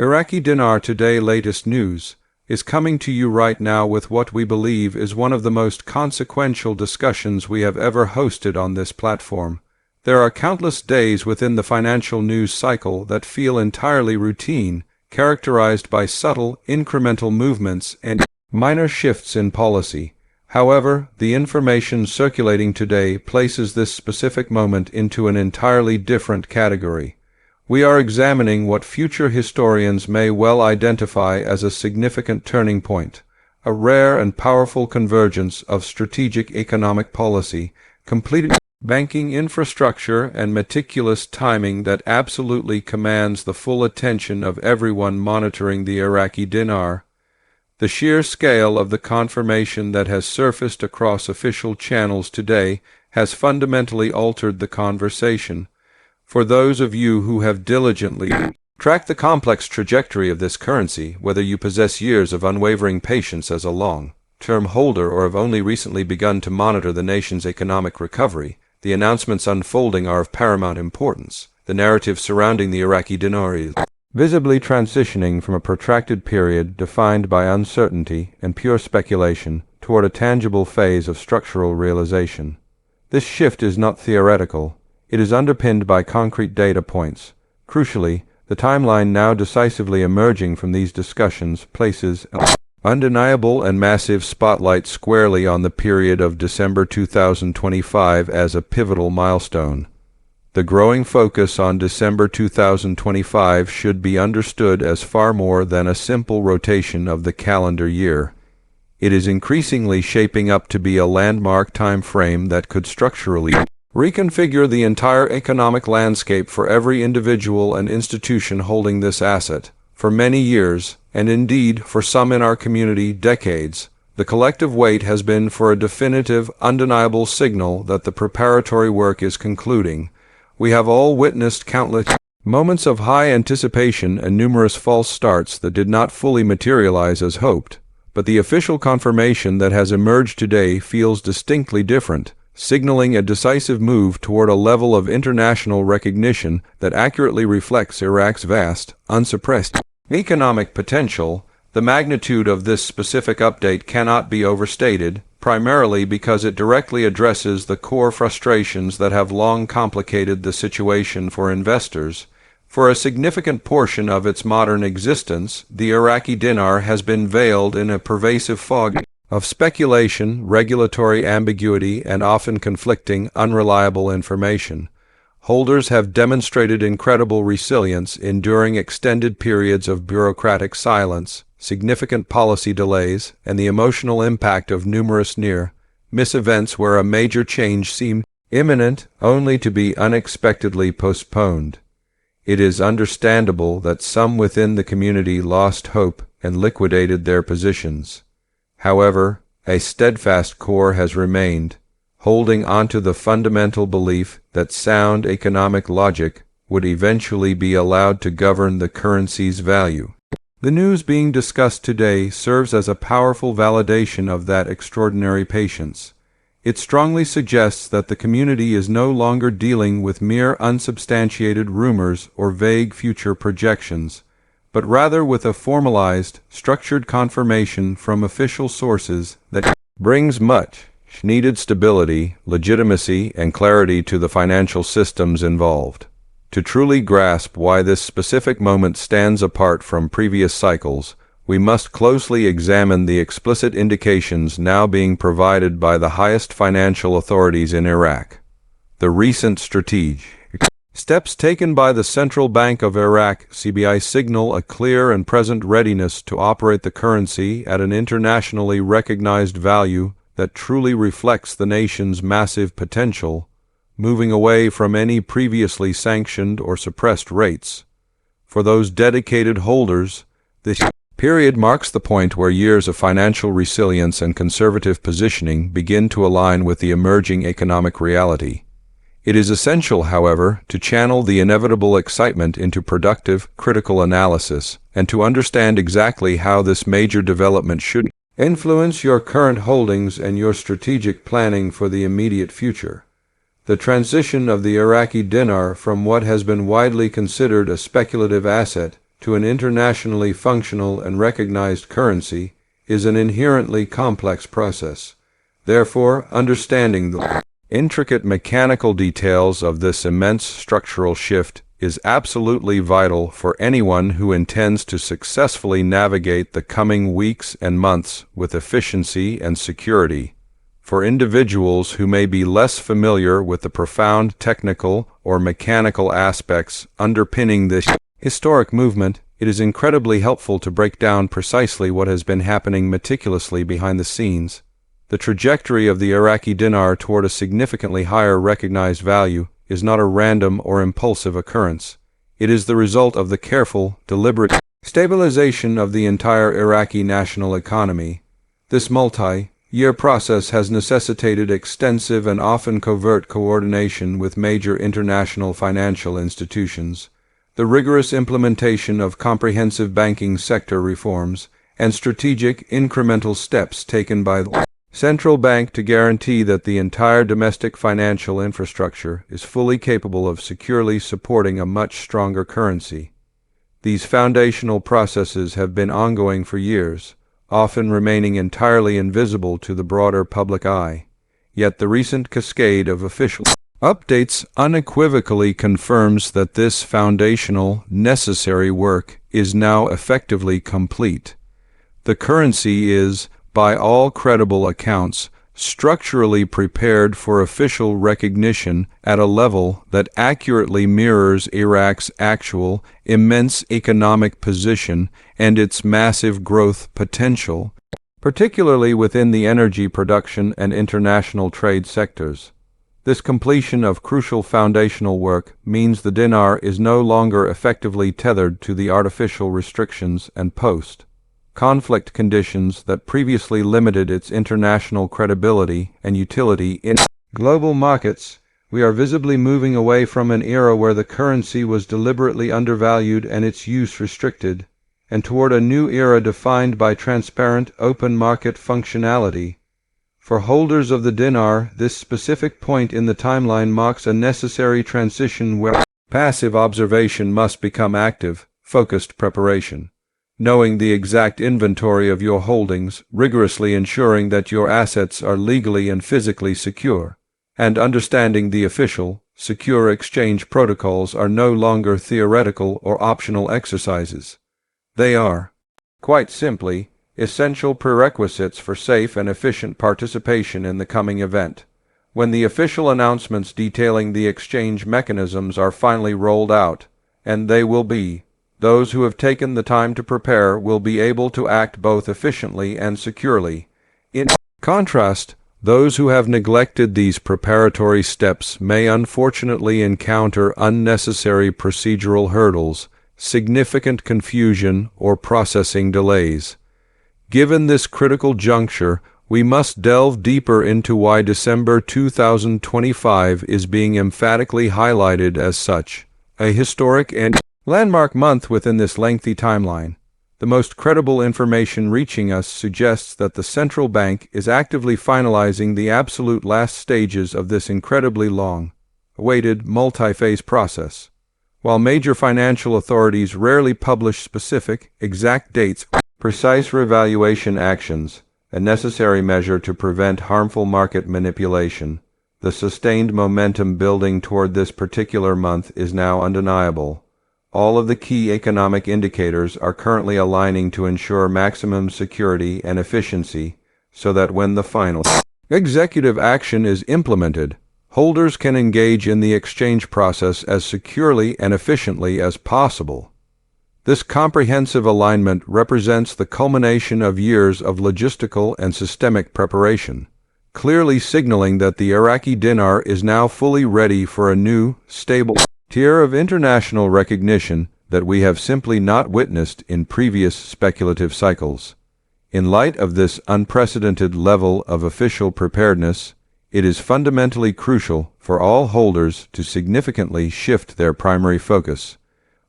Iraqi Dinar Today latest news is coming to you right now with what we believe is one of the most consequential discussions we have ever hosted on this platform. There are countless days within the financial news cycle that feel entirely routine, characterized by subtle, incremental movements and minor shifts in policy. However, the information circulating today places this specific moment into an entirely different category. We are examining what future historians may well identify as a significant turning point, a rare and powerful convergence of strategic economic policy, completed banking infrastructure, and meticulous timing that absolutely commands the full attention of everyone monitoring the Iraqi dinar. The sheer scale of the confirmation that has surfaced across official channels today has fundamentally altered the conversation. For those of you who have diligently tracked the complex trajectory of this currency, whether you possess years of unwavering patience as a long-term holder or have only recently begun to monitor the nation's economic recovery, the announcements unfolding are of paramount importance. The narrative surrounding the Iraqi dinar is visibly transitioning from a protracted period defined by uncertainty and pure speculation toward a tangible phase of structural realization. This shift is not theoretical. It is underpinned by concrete data points. Crucially, the timeline now decisively emerging from these discussions places an undeniable and massive spotlight squarely on the period of December 2025 as a pivotal milestone. The growing focus on December 2025 should be understood as far more than a simple rotation of the calendar year. It is increasingly shaping up to be a landmark time frame that could structurally reconfigure the entire economic landscape for every individual and institution holding this asset. For many years, and indeed for some in our community decades, the collective wait has been for a definitive, undeniable signal that the preparatory work is concluding. We have all witnessed countless moments of high anticipation and numerous false starts that did not fully materialize as hoped, but the official confirmation that has emerged today feels distinctly different, signaling a decisive move toward a level of international recognition that accurately reflects Iraq's vast, unsuppressed economic potential. The magnitude of this specific update cannot be overstated, primarily because it directly addresses the core frustrations that have long complicated the situation for investors. For a significant portion of its modern existence, the Iraqi dinar has been veiled in a pervasive fog of speculation, regulatory ambiguity, and often conflicting, unreliable information. Holders have demonstrated incredible resilience, enduring extended periods of bureaucratic silence, significant policy delays, and the emotional impact of numerous near-miss events where a major change seemed imminent only to be unexpectedly postponed. It is understandable that some within the community lost hope and liquidated their positions. However, a steadfast core has remained, holding onto the fundamental belief that sound economic logic would eventually be allowed to govern the currency's value. The news being discussed today serves as a powerful validation of that extraordinary patience. It strongly suggests that the community is no longer dealing with mere unsubstantiated rumors or vague future projections, but rather with a formalized, structured confirmation from official sources that brings much needed stability, legitimacy, and clarity to the financial systems involved. To truly grasp why this specific moment stands apart from previous cycles, we must closely examine the explicit indications now being provided by the highest financial authorities in Iraq. The recent strategic steps taken by the Central Bank of Iraq (CBI) signal a clear and present readiness to operate the currency at an internationally recognized value that truly reflects the nation's massive potential, moving away from any previously sanctioned or suppressed rates. For those dedicated holders, this period marks the point where years of financial resilience and conservative positioning begin to align with the emerging economic reality. It is essential, however, to channel the inevitable excitement into productive, critical analysis, and to understand exactly how this major development should influence your current holdings and your strategic planning for the immediate future. The transition of the Iraqi dinar from what has been widely considered a speculative asset to an internationally functional and recognized currency is an inherently complex process. Therefore, understanding the intricate mechanical details of this immense structural shift is absolutely vital for anyone who intends to successfully navigate the coming weeks and months with efficiency and security. For individuals who may be less familiar with the profound technical or mechanical aspects underpinning this historic movement, it is incredibly helpful to break down precisely what has been happening meticulously behind the scenes. The trajectory of the Iraqi dinar toward a significantly higher recognized value is not a random or impulsive occurrence. It is the result of the careful, deliberate stabilization of the entire Iraqi national economy. This multi-year process has necessitated extensive and often covert coordination with major international financial institutions, the rigorous implementation of comprehensive banking sector reforms, and strategic, incremental steps taken by the central bank to guarantee that the entire domestic financial infrastructure is fully capable of securely supporting a much stronger currency. These foundational processes have been ongoing for years, often remaining entirely invisible to the broader public eye. Yet the recent cascade of official updates unequivocally confirms that this foundational, necessary work is now effectively complete. The currency is, by all credible accounts, structurally prepared for official recognition at a level that accurately mirrors Iraq's actual, immense economic position and its massive growth potential, particularly within the energy production and international trade sectors. This completion of crucial foundational work means the dinar is no longer effectively tethered to the artificial restrictions and post-conflict conditions that previously limited its international credibility and utility in global markets. We are visibly moving away from an era where the currency was deliberately undervalued and its use restricted, and toward a new era defined by transparent, open market functionality. For holders of the dinar, this specific point in the timeline marks a necessary transition where passive observation must become active, focused preparation. Knowing the exact inventory of your holdings, rigorously ensuring that your assets are legally and physically secure, and understanding the official, secure exchange protocols are no longer theoretical or optional exercises. They are, quite simply, essential prerequisites for safe and efficient participation in the coming event. When the official announcements detailing the exchange mechanisms are finally rolled out, and they will be, those who have taken the time to prepare will be able to act both efficiently and securely. In contrast, those who have neglected these preparatory steps may unfortunately encounter unnecessary procedural hurdles, significant confusion, or processing delays. Given this critical juncture, we must delve deeper into why December 2025 is being emphatically highlighted as such, a historic and landmark month within this lengthy timeline. The most credible information reaching us suggests that the central bank is actively finalizing the absolute last stages of this incredibly long-awaited multi-phase process. While major financial authorities rarely publish specific, exact dates, precise revaluation actions, a necessary measure to prevent harmful market manipulation, the sustained momentum building toward this particular month is now undeniable. All of the key economic indicators are currently aligning to ensure maximum security and efficiency, so that when the final executive action is implemented, holders can engage in the exchange process as securely and efficiently as possible. This comprehensive alignment represents the culmination of years of logistical and systemic preparation, clearly signaling that the Iraqi dinar is now fully ready for a new, stable tier of international recognition that we have simply not witnessed in previous speculative cycles. In light of this unprecedented level of official preparedness, it is fundamentally crucial for all holders to significantly shift their primary focus.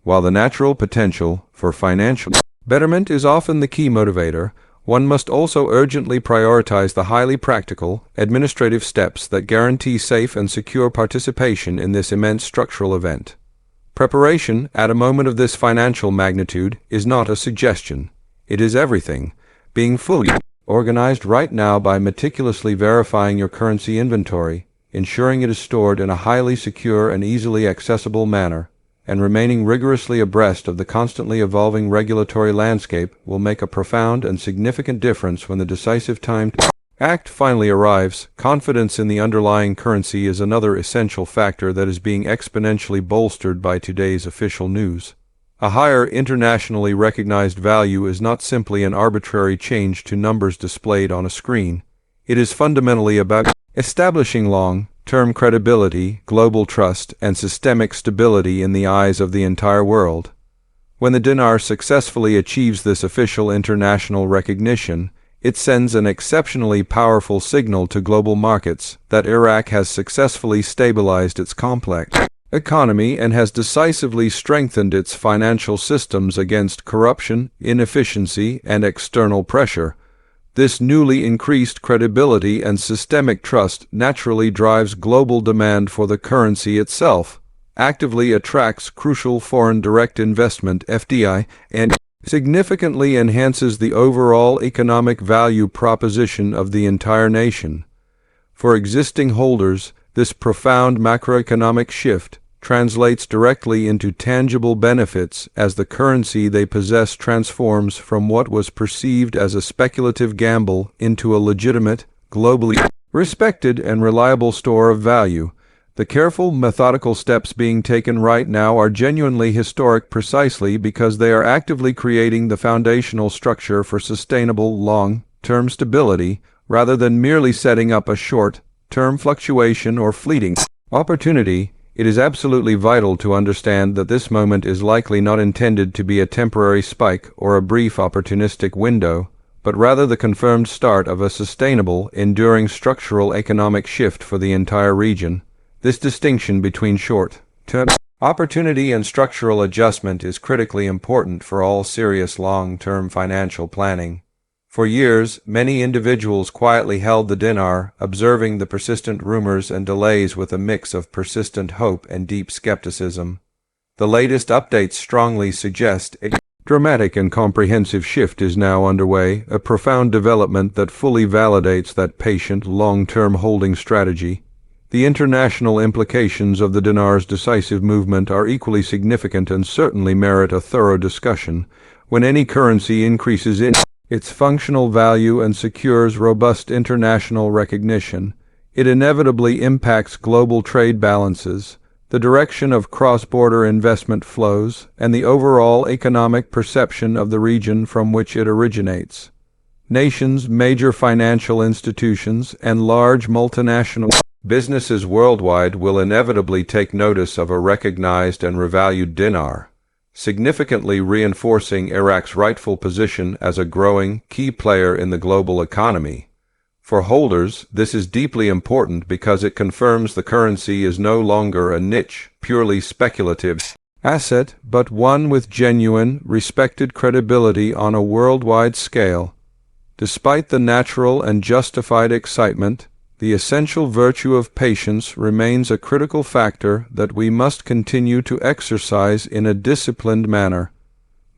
While the natural potential for financial betterment is often the key motivator, one must also urgently prioritize the highly practical, administrative steps that guarantee safe and secure participation in this immense structural event. Preparation, at a moment of this financial magnitude, is not a suggestion. It is everything, being fully organized right now by meticulously verifying your currency inventory, ensuring it is stored in a highly secure and easily accessible manner, and remaining rigorously abreast of the constantly evolving regulatory landscape will make a profound and significant difference when the decisive time to act finally arrives. Confidence in the underlying currency is another essential factor that is being exponentially bolstered by today's official news. A higher internationally recognized value is not simply an arbitrary change to numbers displayed on a screen. It is fundamentally about establishing long-term credibility, global trust, and systemic stability in the eyes of the entire world. When the dinar successfully achieves this official international recognition, it sends an exceptionally powerful signal to global markets that Iraq has successfully stabilized its complex economy and has decisively strengthened its financial systems against corruption, inefficiency, and external pressure. This newly increased credibility and systemic trust naturally drives global demand for the currency itself, actively attracts crucial foreign direct investment (FDI), and significantly enhances the overall economic value proposition of the entire nation. For existing holders, this profound macroeconomic shift translates directly into tangible benefits as the currency they possess transforms from what was perceived as a speculative gamble into a legitimate, globally respected and reliable store of value. The careful, methodical steps being taken right now are genuinely historic precisely because they are actively creating the foundational structure for sustainable, long-term stability, rather than merely setting up a short-term fluctuation or fleeting opportunity. It is absolutely vital to understand that this moment is likely not intended to be a temporary spike or a brief opportunistic window, but rather the confirmed start of a sustainable, enduring structural economic shift for the entire region. This distinction between short-term opportunity and structural adjustment is critically important for all serious long-term financial planning. For years, many individuals quietly held the dinar, observing the persistent rumors and delays with a mix of persistent hope and deep skepticism. The latest updates strongly suggest a dramatic and comprehensive shift is now underway, a profound development that fully validates that patient, long-term holding strategy. The international implications of the dinar's decisive movement are equally significant and certainly merit a thorough discussion. When any currency increases in its functional value and secures robust international recognition, it inevitably impacts global trade balances, the direction of cross-border investment flows, and the overall economic perception of the region from which it originates. Nations, major financial institutions, and large multinational businesses worldwide will inevitably take notice of a recognized and revalued dinar, significantly reinforcing Iraq's rightful position as a growing, key player in the global economy. For holders, this is deeply important because it confirms the currency is no longer a niche, purely speculative asset, but one with genuine, respected credibility on a worldwide scale. Despite the natural and justified excitement, the essential virtue of patience remains a critical factor that we must continue to exercise in a disciplined manner.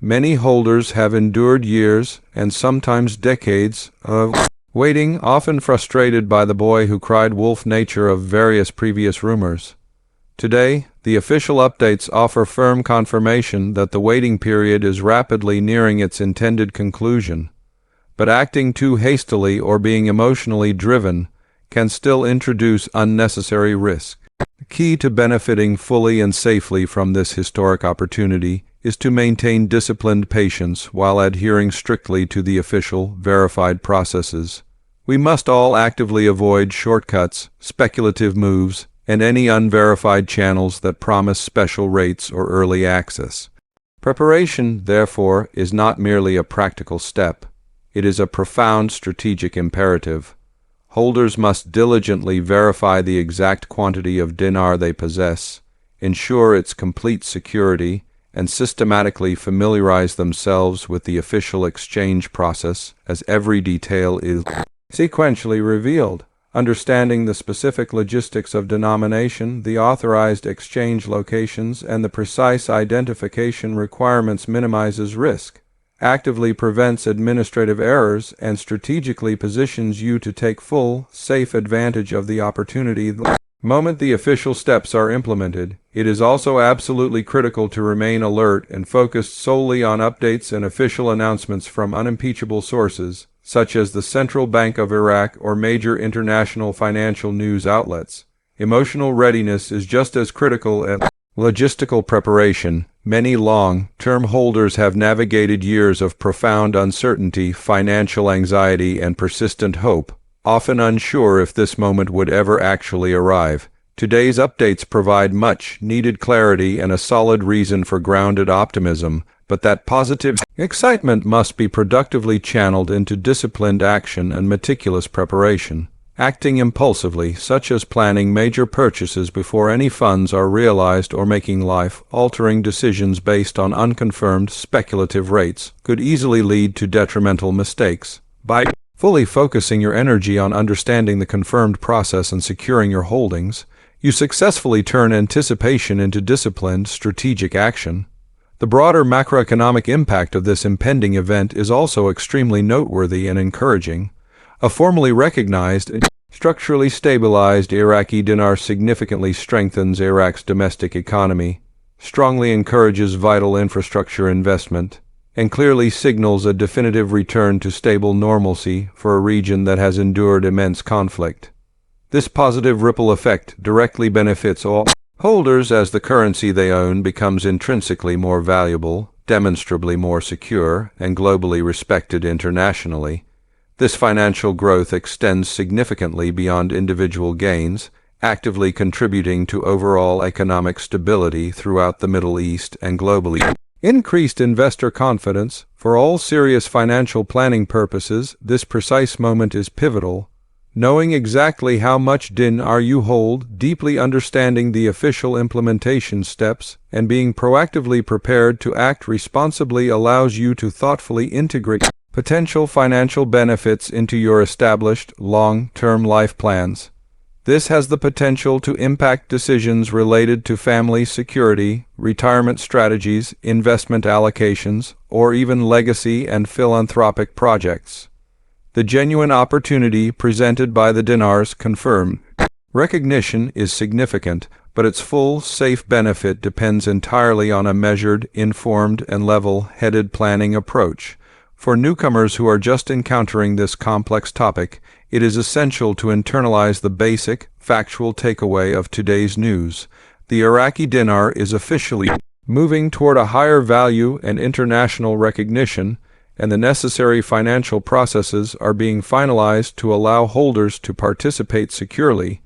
Many holders have endured years and sometimes decades of waiting, often frustrated by the boy who cried wolf nature of various previous rumors. Today, the official updates offer firm confirmation that the waiting period is rapidly nearing its intended conclusion. But acting too hastily or being emotionally driven can still introduce unnecessary risk. The key to benefiting fully and safely from this historic opportunity is to maintain disciplined patience while adhering strictly to the official, verified processes. We must all actively avoid shortcuts, speculative moves, and any unverified channels that promise special rates or early access. Preparation, therefore, is not merely a practical step. It is a profound strategic imperative. Holders must diligently verify the exact quantity of dinar they possess, ensure its complete security, and systematically familiarize themselves with the official exchange process as every detail is sequentially revealed. Understanding the specific logistics of denomination, the authorized exchange locations, and the precise identification requirements minimizes risk, actively prevents administrative errors, and strategically positions you to take full, safe advantage of the opportunity the moment the official steps are implemented. It is also absolutely critical to remain alert and focused solely on updates and official announcements from unimpeachable sources, such as the Central Bank of Iraq or major international financial news outlets. Emotional readiness is just as critical as logistical preparation. Many long-term holders have navigated years of profound uncertainty, financial anxiety, and persistent hope, often unsure if this moment would ever actually arrive. Today's updates provide much-needed clarity and a solid reason for grounded optimism, but that positive excitement must be productively channeled into disciplined action and meticulous preparation. Acting impulsively, such as planning major purchases before any funds are realized or making life-altering decisions based on unconfirmed speculative rates, could easily lead to detrimental mistakes. By fully focusing your energy on understanding the confirmed process and securing your holdings, you successfully turn anticipation into disciplined, strategic action. The broader macroeconomic impact of this impending event is also extremely noteworthy and encouraging. A formally recognized and structurally stabilized Iraqi dinar significantly strengthens Iraq's domestic economy, strongly encourages vital infrastructure investment, and clearly signals a definitive return to stable normalcy for a region that has endured immense conflict. This positive ripple effect directly benefits all holders as the currency they own becomes intrinsically more valuable, demonstrably more secure, and globally respected internationally. This financial growth extends significantly beyond individual gains, actively contributing to overall economic stability throughout the Middle East and globally. Increased investor confidence. For all serious financial planning purposes, this precise moment is pivotal. Knowing exactly how much dinar you hold, deeply understanding the official implementation steps, and being proactively prepared to act responsibly allows you to thoughtfully integrate potential financial benefits into your established, long-term life plans. This has the potential to impact decisions related to family security, retirement strategies, investment allocations, or even legacy and philanthropic projects. The genuine opportunity presented by the dinar's confirmed recognition is significant, but its full, safe benefit depends entirely on a measured, informed, and level-headed planning approach. For newcomers who are just encountering this complex topic, it is essential to internalize the basic, factual takeaway of today's news. The Iraqi dinar is officially moving toward a higher value and international recognition, and the necessary financial processes are being finalized to allow holders to participate securely.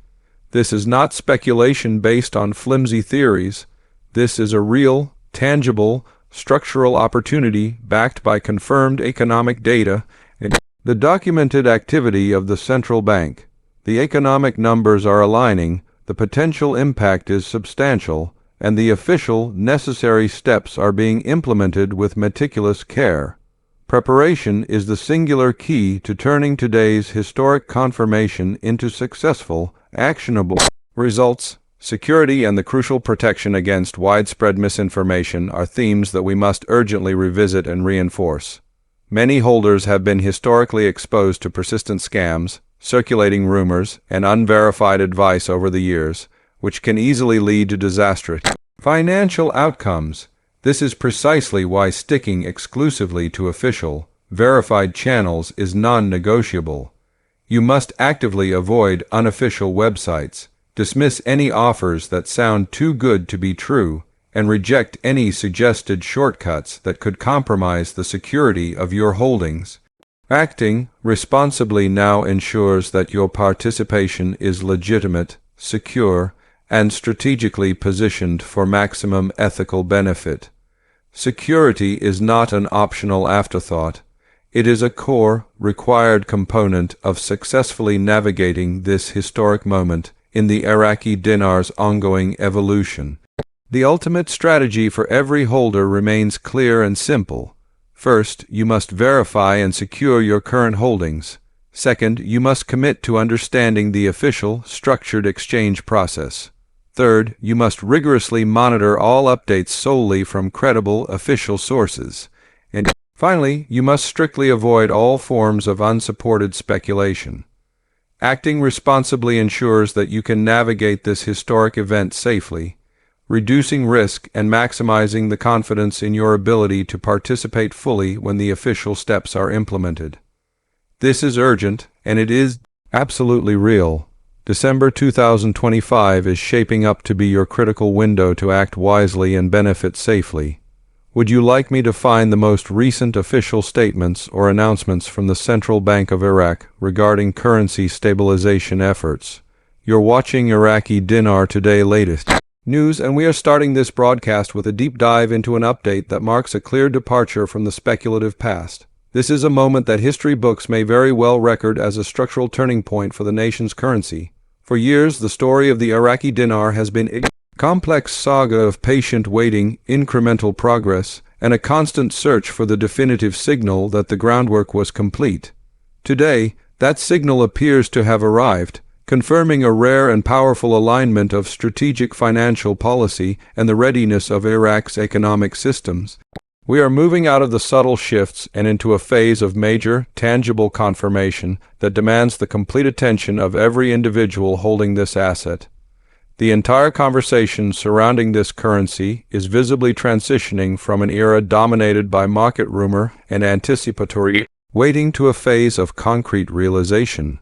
This is not speculation based on flimsy theories. This is a real, tangible, structural opportunity backed by confirmed economic data and the documented activity of the central bank. The economic numbers are aligning, the potential impact is substantial, and the official, necessary steps are being implemented with meticulous care. Preparation is the singular key to turning today's historic confirmation into successful, actionable results. Security and the crucial protection against widespread misinformation are themes that we must urgently revisit and reinforce. Many holders have been historically exposed to persistent scams, circulating rumors, and unverified advice over the years, which can easily lead to disastrous financial outcomes. This is precisely why sticking exclusively to official, verified channels is non-negotiable. You must actively avoid unofficial websites, dismiss any offers that sound too good to be true, and reject any suggested shortcuts that could compromise the security of your holdings. Acting responsibly now ensures that your participation is legitimate, secure, and strategically positioned for maximum ethical benefit. Security is not an optional afterthought. It is a core, required component of successfully navigating this historic moment in the Iraqi dinar's ongoing evolution. The ultimate strategy for every holder remains clear and simple. First, you must verify and secure your current holdings. Second, you must commit to understanding the official, structured exchange process. Third, you must rigorously monitor all updates solely from credible, official sources. And finally, you must strictly avoid all forms of unsupported speculation. Acting responsibly ensures that you can navigate this historic event safely, reducing risk and maximizing the confidence in your ability to participate fully when the official steps are implemented. This is urgent, and it is absolutely real. December 2025 is shaping up to be your critical window to act wisely and benefit safely. Would you like me to find the most recent official statements or announcements from the Central Bank of Iraq regarding currency stabilization efforts? You're watching Iraqi Dinar Today latest news, and we are starting this broadcast with a deep dive into an update that marks a clear departure from the speculative past. This is a moment that history books may very well record as a structural turning point for the nation's currency. For years, the story of the Iraqi dinar has been a complex saga of patient waiting, incremental progress, and a constant search for the definitive signal that the groundwork was complete. Today, that signal appears to have arrived, confirming a rare and powerful alignment of strategic financial policy and the readiness of Iraq's economic systems. We are moving out of the subtle shifts and into a phase of major, tangible confirmation that demands the complete attention of every individual holding this asset. The entire conversation surrounding this currency is visibly transitioning from an era dominated by market rumor and anticipatory waiting to a phase of concrete realization.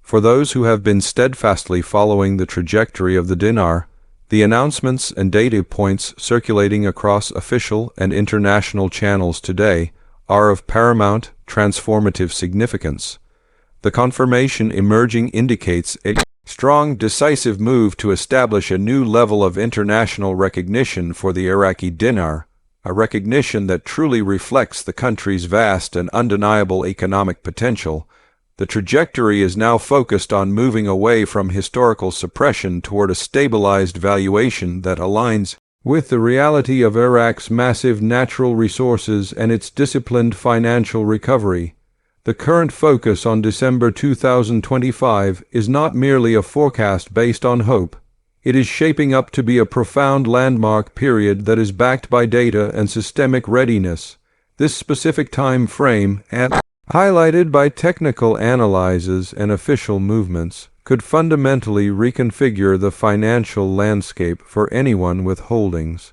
For those who have been steadfastly following the trajectory of the dinar, the announcements and data points circulating across official and international channels today are of paramount, transformative significance. The confirmation emerging indicates a strong, decisive move to establish a new level of international recognition for the Iraqi dinar, a recognition that truly reflects the country's vast and undeniable economic potential. The trajectory is now focused on moving away from historical suppression toward a stabilized valuation that aligns with the reality of Iraq's massive natural resources and its disciplined financial recovery. The current focus on December 2025 is not merely a forecast based on hope. It is shaping up to be a profound landmark period that is backed by data and systemic readiness. This specific time frame, highlighted by technical analyses and official movements, could fundamentally reconfigure the financial landscape for anyone with holdings.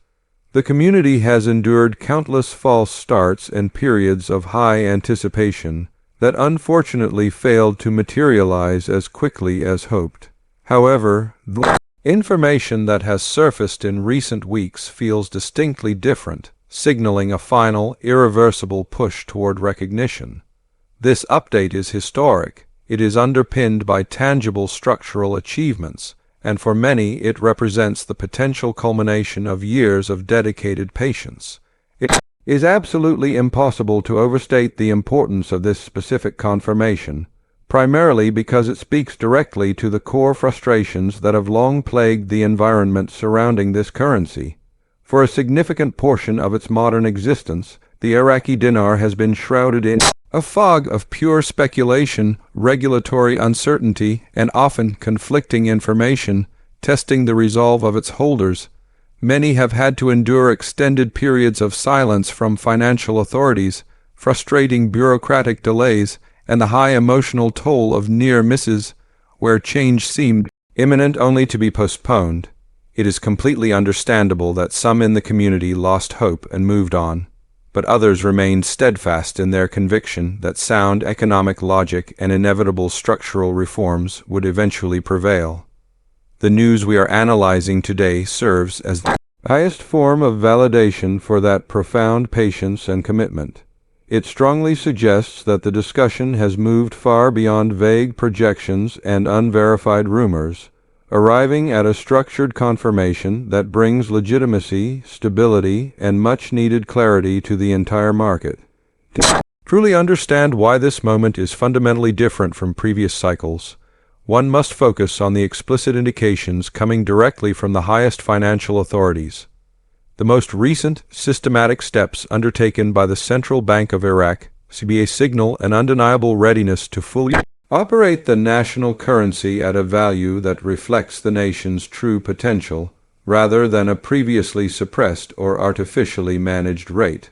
The community has endured countless false starts and periods of high anticipation that unfortunately failed to materialize as quickly as hoped. However, the information that has surfaced in recent weeks feels distinctly different, signaling a final, irreversible push toward recognition. This update is historic. It is underpinned by tangible structural achievements, and for many it represents the potential culmination of years of dedicated patience. It is absolutely impossible to overstate the importance of this specific confirmation, primarily because it speaks directly to the core frustrations that have long plagued the environment surrounding this currency. For a significant portion of its modern existence, the Iraqi dinar has been shrouded in a fog of pure speculation, regulatory uncertainty, and often conflicting information, testing the resolve of its holders. Many have had to endure extended periods of silence from financial authorities, frustrating bureaucratic delays, and the high emotional toll of near misses, where change seemed imminent only to be postponed. It is completely understandable that some in the community lost hope and moved on, but others remained steadfast in their conviction that sound economic logic and inevitable structural reforms would eventually prevail. The news we are analyzing today serves as the highest form of validation for that profound patience and commitment. It strongly suggests that the discussion has moved far beyond vague projections and unverified rumors, arriving at a structured confirmation that brings legitimacy, stability, and much-needed clarity to the entire market. To truly understand why this moment is fundamentally different from previous cycles, one must focus on the explicit indications coming directly from the highest financial authorities. The most recent systematic steps undertaken by the Central Bank of Iraq CBA signal an undeniable readiness to fully Operate the national currency at a value that reflects the nation's true potential, rather than a previously suppressed or artificially managed rate.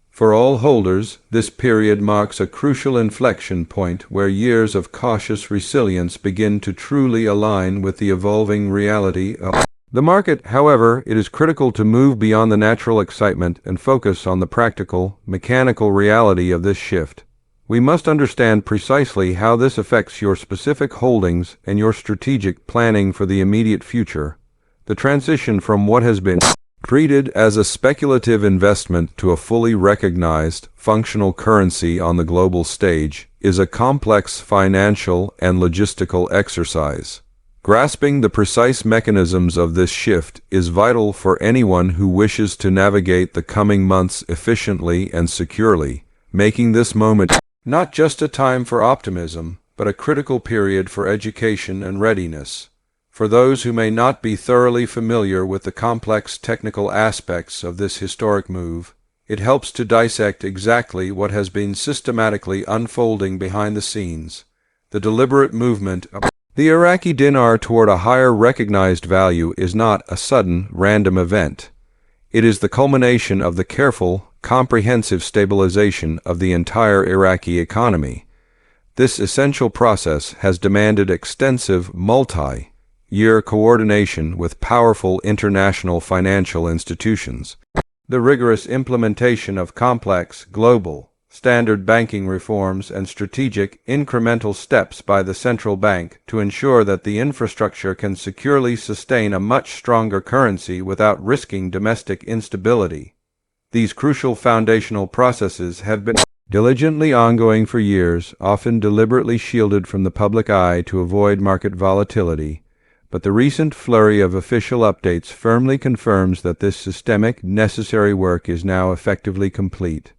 For all holders, this period marks a crucial inflection point where years of cautious resilience begin to truly align with the evolving reality of the market. However, it is critical to move beyond the natural excitement and focus on the practical, mechanical reality of this shift. We must understand precisely how this affects your specific holdings and your strategic planning for the immediate future. The transition from what has been treated as a speculative investment to a fully recognized, functional currency on the global stage is a complex financial and logistical exercise. Grasping the precise mechanisms of this shift is vital for anyone who wishes to navigate the coming months efficiently and securely, making this moment not just a time for optimism, but a critical period for education and readiness. For those who may not be thoroughly familiar with the complex technical aspects of this historic move, it helps to dissect exactly what has been systematically unfolding behind the scenes. The deliberate movement of the Iraqi dinar toward a higher recognized value is not a sudden, random event. It is the culmination of the careful, comprehensive stabilization of the entire Iraqi economy. This essential process has demanded extensive multi-year coordination with powerful international financial institutions. The rigorous implementation of complex, global, standard banking reforms and strategic, incremental steps by the central bank to ensure that the infrastructure can securely sustain a much stronger currency without risking domestic instability. These crucial foundational processes have been diligently ongoing for years, often deliberately shielded from the public eye to avoid market volatility, but the recent flurry of official updates firmly confirms that this systemic, necessary work is now effectively complete.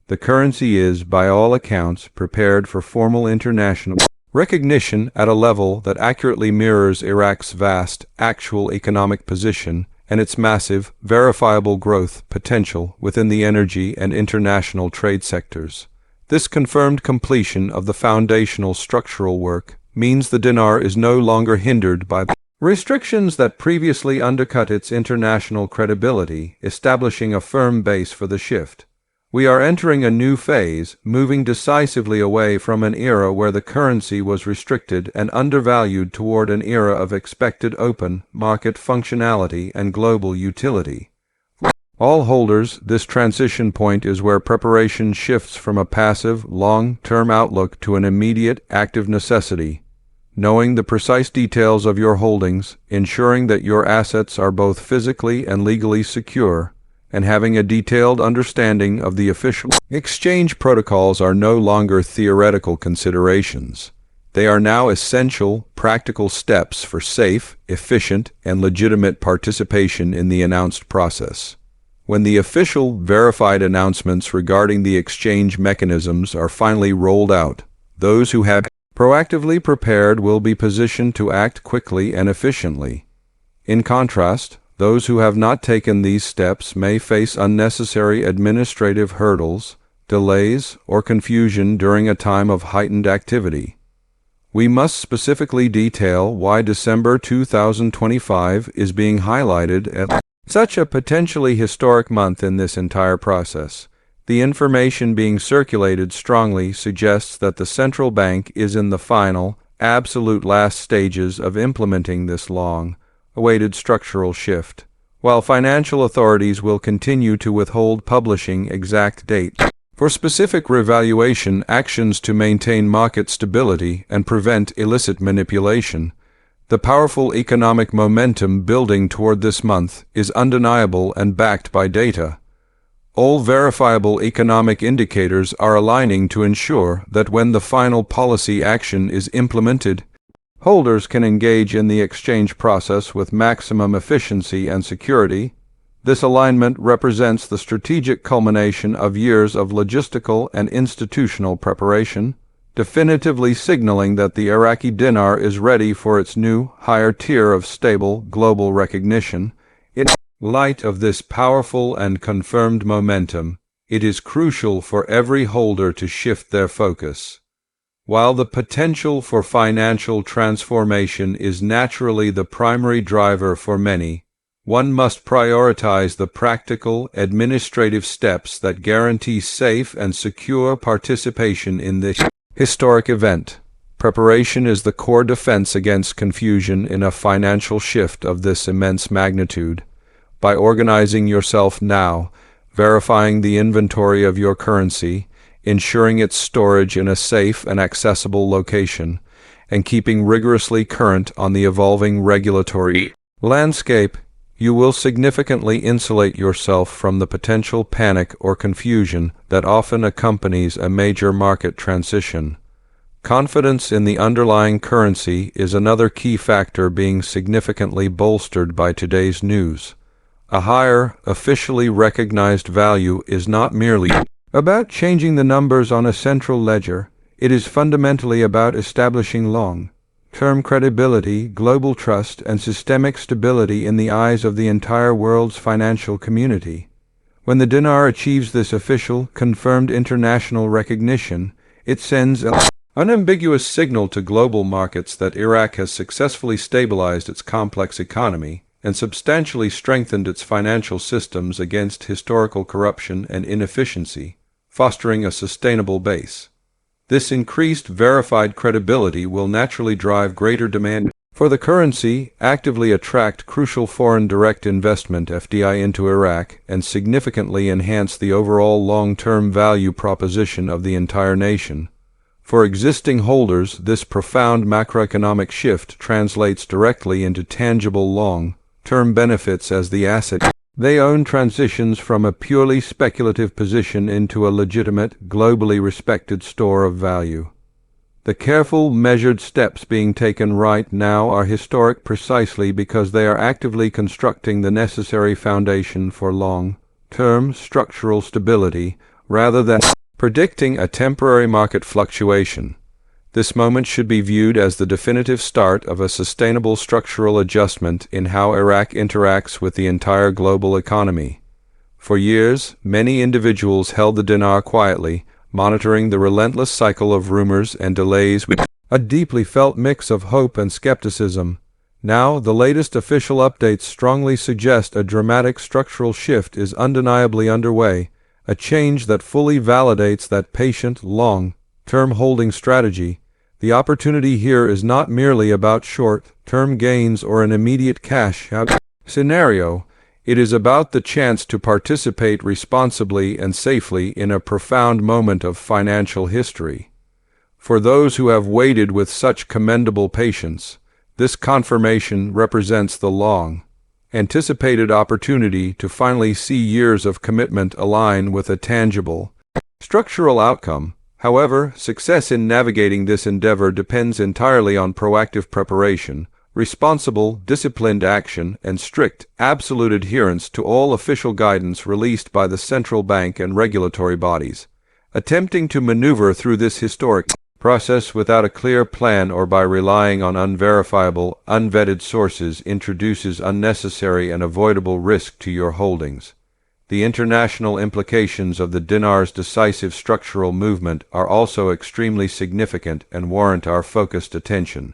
The currency is, by all accounts, prepared for formal international recognition at a level that accurately mirrors Iraq's vast, actual economic position and its massive, verifiable growth potential within the energy and international trade sectors. This confirmed completion of the foundational structural work means the dinar is no longer hindered by restrictions that previously undercut its international credibility, establishing a firm base for the shift. We are entering a new phase, moving decisively away from an era where the currency was restricted and undervalued toward an era of expected open market functionality and global utility. For all holders, this transition point is where preparation shifts from a passive, long-term outlook to an immediate, active necessity. Knowing the precise details of your holdings, ensuring that your assets are both physically and legally secure, and having a detailed understanding of the official exchange protocols are no longer theoretical considerations. They are now essential, practical steps for safe, efficient, and legitimate participation in the announced process. When the official, verified announcements regarding the exchange mechanisms are finally rolled out, those who have proactively prepared will be positioned to act quickly and efficiently. In contrast, those who have not taken these steps may face unnecessary administrative hurdles, delays, or confusion during a time of heightened activity. We must specifically detail why December 2025 is being highlighted as such a potentially historic month in this entire process. The information being circulated strongly suggests that the central bank is in the final, absolute last stages of implementing this long-awaited structural shift, while financial authorities will continue to withhold publishing exact dates for specific revaluation actions to maintain market stability and prevent illicit manipulation. The powerful economic momentum building toward this month is undeniable and backed by data. All verifiable economic indicators are aligning to ensure that when the final policy action is implemented, holders can engage in the exchange process with maximum efficiency and security. This alignment represents the strategic culmination of years of logistical and institutional preparation, definitively signaling that the Iraqi dinar is ready for its new, higher tier of stable, global recognition. In light of this powerful and confirmed momentum, it is crucial for every holder to shift their focus. While the potential for financial transformation is naturally the primary driver for many, one must prioritize the practical, administrative steps that guarantee safe and secure participation in this historic event. Preparation is the core defense against confusion in a financial shift of this immense magnitude. By organizing yourself now, verifying the inventory of your currency, ensuring its storage in a safe and accessible location, and keeping rigorously current on the evolving regulatory landscape, you will significantly insulate yourself from the potential panic or confusion that often accompanies a major market transition. Confidence in the underlying currency is another key factor being significantly bolstered by today's news. A higher, officially recognized value is not merely about changing the numbers on a central ledger. It is fundamentally about establishing long-term credibility, global trust, and systemic stability in the eyes of the entire world's financial community. When the dinar achieves this official, confirmed international recognition, it sends an unambiguous signal to global markets that Iraq has successfully stabilized its complex economy and substantially strengthened its financial systems against historical corruption and inefficiency, fostering a sustainable base. This increased verified credibility will naturally drive greater demand for the currency, actively attract crucial foreign direct investment (FDI) into Iraq, and significantly enhance the overall long-term value proposition of the entire nation. For existing holders, this profound macroeconomic shift translates directly into tangible long-term benefits as the asset they own transitions from a purely speculative position into a legitimate, globally respected store of value. The careful, measured steps being taken right now are historic precisely because they are actively constructing the necessary foundation for long-term structural stability rather than predicting a temporary market fluctuation. This moment should be viewed as the definitive start of a sustainable structural adjustment in how Iraq interacts with the entire global economy. For years, many individuals held the dinar quietly, monitoring the relentless cycle of rumors and delays with a deeply felt mix of hope and skepticism. Now, the latest official updates strongly suggest a dramatic structural shift is undeniably underway, a change that fully validates that patient, long-term holding strategy. The opportunity here is not merely about short-term gains or an immediate cash-out scenario. It is about the chance to participate responsibly and safely in a profound moment of financial history. For those who have waited with such commendable patience, this confirmation represents the long-anticipated opportunity to finally see years of commitment align with a tangible, structural outcome. However, success in navigating this endeavor depends entirely on proactive preparation, responsible, disciplined action, and strict, absolute adherence to all official guidance released by the central bank and regulatory bodies. Attempting to maneuver through this historic process without a clear plan or by relying on unverifiable, unvetted sources introduces unnecessary and avoidable risk to your holdings. The international implications of the dinar's decisive structural movement are also extremely significant and warrant our focused attention.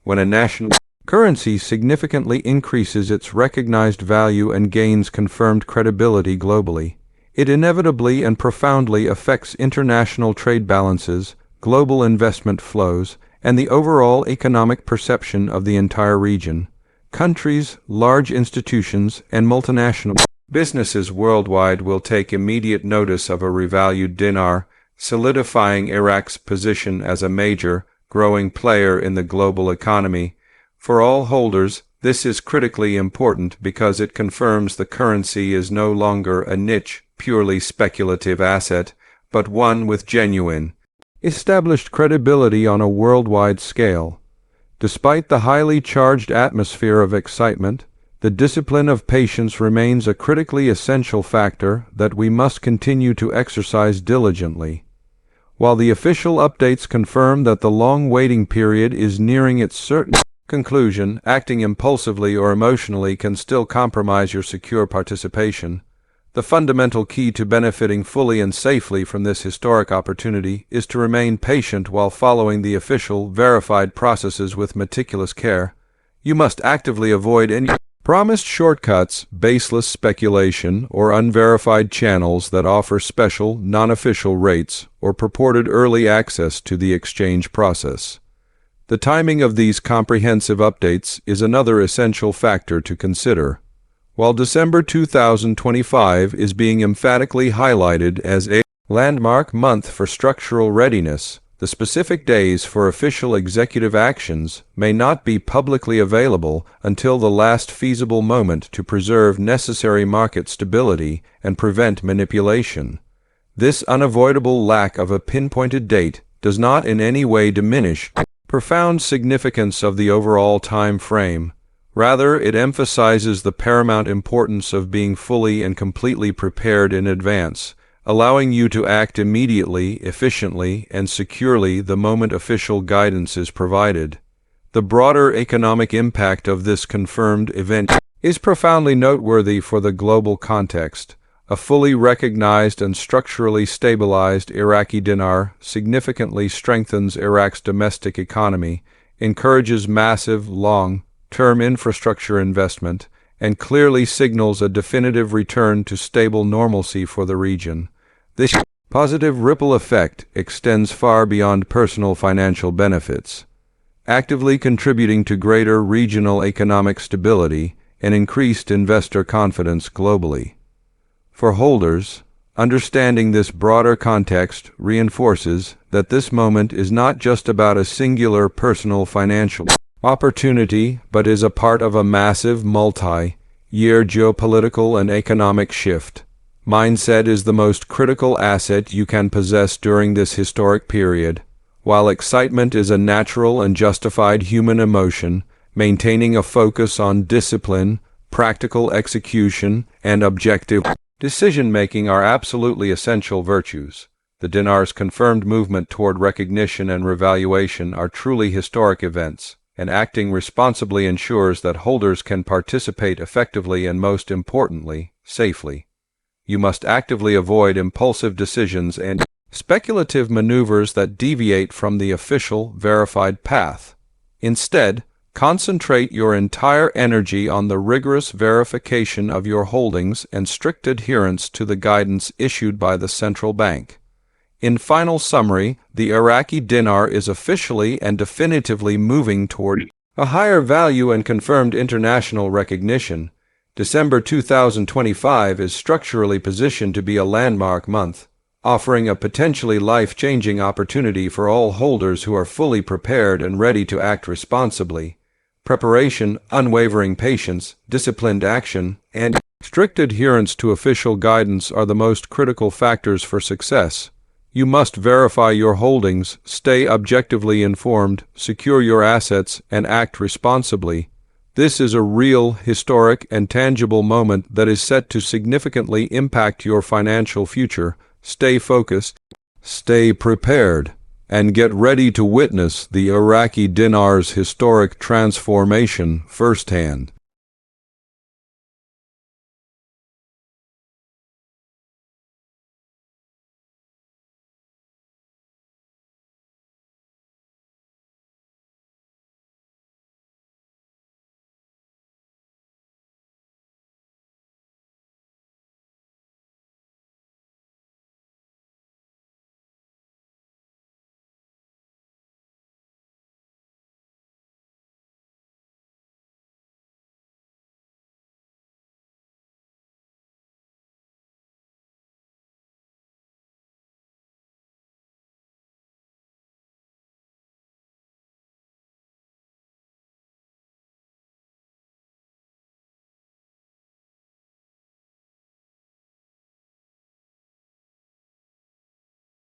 When a national currency significantly increases its recognized value and gains confirmed credibility globally, it inevitably and profoundly affects international trade balances, global investment flows, and the overall economic perception of the entire region. Countries, large institutions, and multinational businesses worldwide will take immediate notice of a revalued dinar, solidifying Iraq's position as a major, growing player in the global economy. For all holders, this is critically important because it confirms the currency is no longer a niche, purely speculative asset, but one with genuine, established credibility on a worldwide scale. Despite the highly charged atmosphere of excitement, the discipline of patience remains a critically essential factor that we must continue to exercise diligently. While the official updates confirm that the long waiting period is nearing its certain conclusion, acting impulsively or emotionally can still compromise your secure participation. The fundamental key to benefiting fully and safely from this historic opportunity is to remain patient while following the official, verified processes with meticulous care. You must actively avoid any promised shortcuts, baseless speculation, or unverified channels that offer special, non-official rates or purported early access to the exchange process. The timing of these comprehensive updates is another essential factor to consider. While December 2025 is being emphatically highlighted as a landmark month for structural readiness, the specific days for official executive actions may not be publicly available until the last feasible moment to preserve necessary market stability and prevent manipulation. This unavoidable lack of a pinpointed date does not in any way diminish the profound significance of the overall time frame. Rather, it emphasizes the paramount importance of being fully and completely prepared in advance, allowing you to act immediately, efficiently, and securely the moment official guidance is provided. The broader economic impact of this confirmed event is profoundly noteworthy for the global context. A fully recognized and structurally stabilized Iraqi dinar significantly strengthens Iraq's domestic economy, encourages massive, long-term infrastructure investment, and clearly signals a definitive return to stable normalcy for the region. This positive ripple effect extends far beyond personal financial benefits, actively contributing to greater regional economic stability and increased investor confidence globally. For holders, understanding this broader context reinforces that this moment is not just about a singular personal financial opportunity, but is a part of a massive multi-year geopolitical and economic shift. Mindset is the most critical asset you can possess during this historic period. While excitement is a natural and justified human emotion, maintaining a focus on discipline, practical execution, and objective decision-making are absolutely essential virtues. The dinar's confirmed movement toward recognition and revaluation are truly historic events, and acting responsibly ensures that holders can participate effectively and, most importantly, safely. You must actively avoid impulsive decisions and speculative maneuvers that deviate from the official, verified path. Instead, concentrate your entire energy on the rigorous verification of your holdings and strict adherence to the guidance issued by the central bank. In final summary, the Iraqi dinar is officially and definitively moving toward a higher value and confirmed international recognition. December 2025 is structurally positioned to be a landmark month, offering a potentially life-changing opportunity for all holders who are fully prepared and ready to act responsibly. Preparation, unwavering patience, disciplined action, and strict adherence to official guidance are the most critical factors for success. You must verify your holdings, stay objectively informed, secure your assets, and act responsibly. This is a real, historic, and tangible moment that is set to significantly impact your financial future. Stay focused, stay prepared, and get ready to witness the Iraqi dinar's historic transformation firsthand.